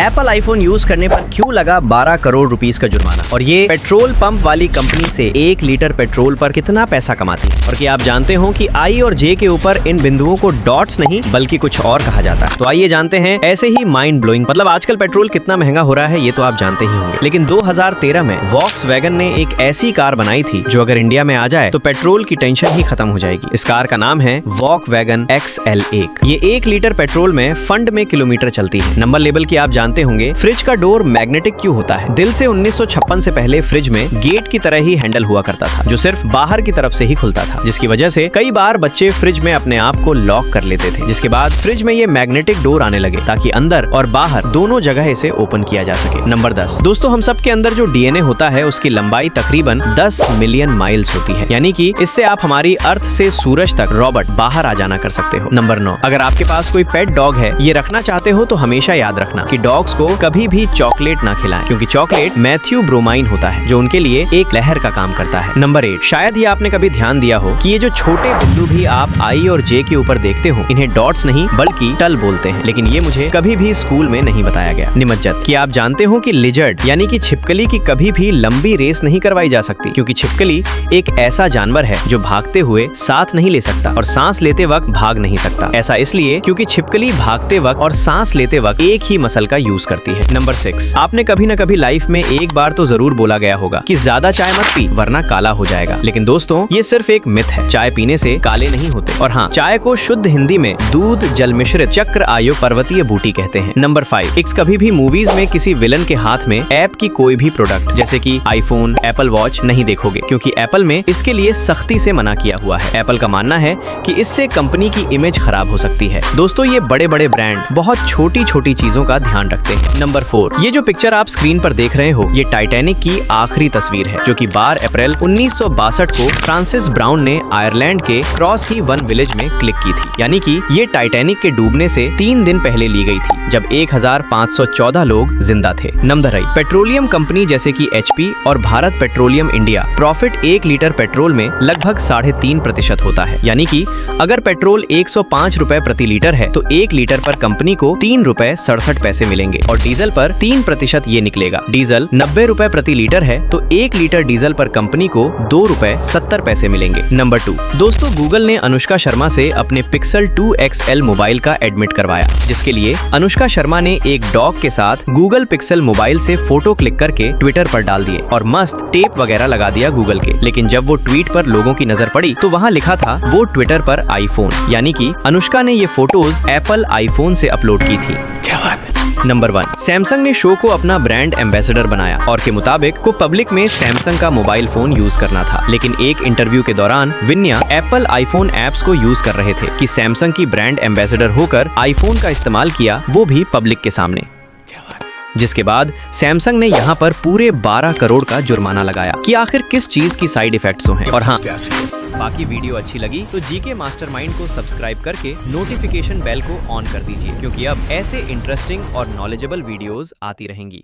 Apple iPhone use करने पर क्यों लगा 12 करोड़ रुपीस का जुर्माना, और ये पेट्रोल पंप वाली कंपनी से 1 लीटर पेट्रोल पर कितना पैसा कमाती है, और क्या आप जानते हो कि आई और जे के ऊपर इन बिंदुओं को डॉट्स नहीं बल्कि कुछ और कहा जाता है। तो आइए जानते हैं ऐसे ही माइंड ब्लोइंग, मतलब आजकल पेट्रोल कितना महंगा हो रहा है ये तो आप जानते ही होंगे, लेकिन 2013 में वॉक्सवैगन ने एक ऐसी कार बनाई थी जो अगर इंडिया में आ जाए तो पेट्रोल की टेंशन ही खत्म हो जाएगी। इस कार का नाम है वॉक्सवैगन XL1। ये 1 लीटर पेट्रोल में फंड में किलोमीटर चलती है। नंबर लेवल की आप जानते होंगे। फ्रिज का डोर मैग्नेटिक क्यों होता है? दिल से 1956 से पहले फ्रिज में गेट की तरह ही हैंडल हुआ करता था जो सिर्फ बाहर की तरफ से ही खुलता था, जिसकी वजह से कई बार बच्चे फ्रिज में अपने आप को लॉक कर लेते थे। जिसके बाद फ्रिज में ये मैग्नेटिक डोर आने लगे ताकि अंदर और बाहर दोनों जगह इसे ओपन किया जा सके। नंबर 10 दोस्तों, हम सब के अंदर जो डीएनए होता है उसकी लंबाई तकरीबन 10 मिलियन माइल्स होती है, यानी कि इससे आप हमारी अर्थ से सूरज तक रॉबर्ट बाहर आ जाना कर सकते हो। नंबर 9, अगर आपके पास कोई पेट डॉग है, ये रखना चाहते हो तो हमेशा याद रखना कि डॉग्स को कभी भी चॉकलेट ना खिलाएं, क्योंकि चॉकलेट मैथ्यू ब्रोमाइन होता है जो उनके लिए एक लहर का काम करता है। नंबर 8, शायद ये आपने कभी ध्यान दिया हो कि ये जो छोटे बिंदु भी आप आई और जे के ऊपर देखते हो, इन्हें डॉट्स नहीं बल्कि टल बोलते हैं, लेकिन ये मुझे कभी भी स्कूल में नहीं बताया गया। निमज्जत, कि आप जानते हो कि लिजर्ड यानी कि छिपकली की कभी भी लंबी रेस नहीं करवाई जा सकती, क्योंकि छिपकली एक ऐसा जानवर है जो भागते हुए साथ नहीं ले सकता और सांस लेते वक्त भाग नहीं सकता। ऐसा इसलिए क्योंकि छिपकली भागते वक्त और सांस लेते वक्त एक ही मसल का यूज करती है। नंबर 6, आपने कभी न कभी लाइफ में एक बार तो जरूर बोला गया होगा कि ज्यादा चाय मत पी वरना काला हो जाएगा, लेकिन दोस्तों ये सिर्फ एक मिथ है। चाय पीने से काले नहीं होते, और हाँ, चाय को शुद्ध हिंदी में दूध जल मिश्रित चक्र आयु पर्वतीय बूटी कहते हैं। नंबर 5, कभी भी मूवीज में किसी विलन के हाथ में ऐप की कोई भी प्रोडक्ट जैसे कि आईफोन, एप्पल वॉच नहीं देखोगे, क्योंकि एप्पल में इसके लिए सख्ती से मना किया हुआ है। एप्पल का मानना है कि इससे कंपनी की इमेज खराब हो सकती है। दोस्तों ये बड़े बड़े ब्रांड बहुत छोटी छोटी चीजों का ध्यान रखते हैं। नंबर 4, ये जो पिक्चर आप स्क्रीन पर देख रहे हो, ये टाइटैनिक की आखिरी तस्वीर है जो कि 12 अप्रैल 1962 को फ्रांसिस ब्राउन ने आयरलैंड के क्रॉस ही वन विलेज में क्लिक की थी, यानी कि ये टाइटैनिक के डूबने से 3 दिन पहले ली गई थी जब 1514 लोग जिंदा थे। नंबर 8, पेट्रोलियम कंपनी जैसे कि HP और Bharat petroleum India profit 1 litre petrol में लगभग 3.5% होता है, यानी कि अगर पेट्रोल 105 रुपए प्रति लीटर है तो 1 लीटर पर कंपनी को 3 रुपए 67 पैसे मिलेंगे, और डीजल पर 3% ये निकलेगा। डीजल 90 रुपए प्रति लीटर है तो 1 लीटर डीजल पर कंपनी को 2 रुपए 70 पैसे मिलेंगे। नंबर 2, दोस्तों गूगल ने अनुष्का शर्मा से अपने पिक्सल 2 XL मोबाइल का एडमिट करवाया, जिसके लिए अनुष्का शर्मा ने एक डॉग के साथ गूगल पिक्सल मोबाइल से फोटो क्लिक करके ट्विटर पर डाल दिए और मस्त टेप वगैरह लगा दिया गूगल के। लेकिन जब वो ट्वीट पर लोगों की नजर पड़ी तो वहाँ लिखा था वो ट्विटर पर आईफोन, यानी कि अनुष्का ने ये फोटोज एप्पल आईफोन से अपलोड की थी। क्या बात है। नंबर 1, सैमसंग ने शो को अपना ब्रांड एम्बेसडर बनाया और के मुताबिक को पब्लिक में सैमसंग का मोबाइल फोन यूज करना था, लेकिन एक इंटरव्यू के दौरान विन्या एप्पल आईफोन ऐप्स को यूज कर रहे थे कि सैमसंग की ब्रांड एम्बेसडर होकर आईफोन का इस्तेमाल किया, वो भी पब्लिक के सामने। जिसके बाद सैमसंग ने यहाँ पर पूरे 12 करोड़ का जुर्माना लगाया कि आखिर किस चीज की साइड इफेक्ट्स हैं। और हाँ, बाकी वीडियो अच्छी लगी तो जीके मास्टरमाइंड को सब्सक्राइब करके नोटिफिकेशन बेल को ऑन कर दीजिए, क्योंकि अब ऐसे इंटरेस्टिंग और नॉलेजेबल वीडियोस आती रहेंगी।